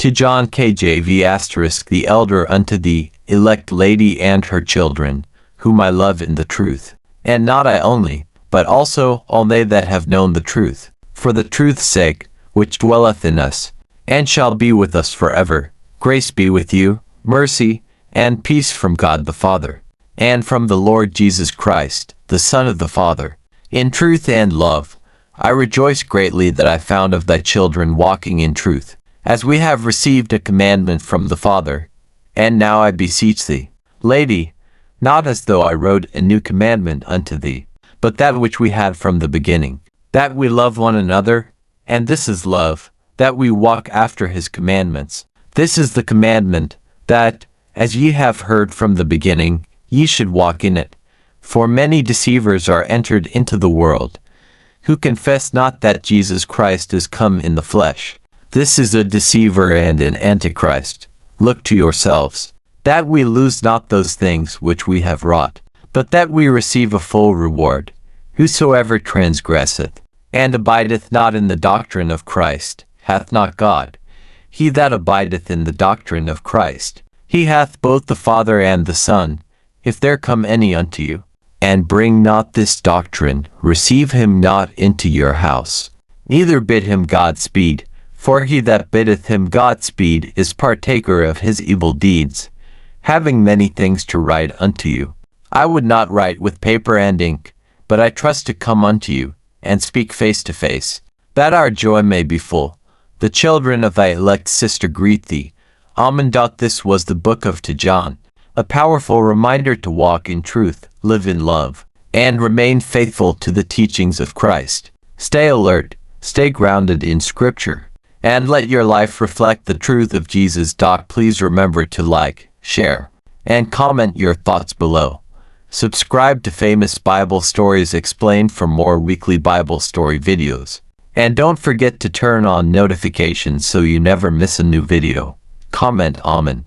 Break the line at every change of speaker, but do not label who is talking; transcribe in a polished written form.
To John KJV *, the elder unto the elect lady and her children, whom I love in the truth, and not I only, but also all they that have known the truth, for the truth's sake, which dwelleth in us, and shall be with us forever. Grace be with you, mercy, and peace from God the Father, and from the Lord Jesus Christ, the Son of the Father. In truth and love, I rejoice greatly that I found of thy children walking in truth, as we have received a commandment from the Father. And now I beseech thee, lady, not as though I wrote a new commandment unto thee, but that which we had from the beginning, that we love one another, and this is love, that we walk after his commandments. This is the commandment, that, as ye have heard from the beginning, ye should walk in it. For many deceivers are entered into the world, who confess not that Jesus Christ is come in the flesh. This is a deceiver and an antichrist. Look to yourselves, that we lose not those things which we have wrought, but that we receive a full reward. Whosoever transgresseth, and abideth not in the doctrine of Christ, hath not God. He that abideth in the doctrine of Christ, he hath both the Father and the Son. If there come any unto you, and bring not this doctrine, receive him not into your house, neither bid him Godspeed. For he that biddeth him Godspeed is partaker of his evil deeds. Having many things to write unto you, I would not write with paper and ink, but I trust to come unto you, and speak face to face, that our joy may be full. The children of thy elect sister greet thee. Amen. This was the book of to John, a powerful reminder to walk in truth, live in love, and remain faithful to the teachings of Christ. Stay alert, stay grounded in Scripture, and let your life reflect the truth of Jesus. Please remember to like, share, and comment your thoughts below. Subscribe to Famous Bible Stories Explained for more weekly Bible story videos. And don't forget to turn on notifications so you never miss a new video. Comment Amen.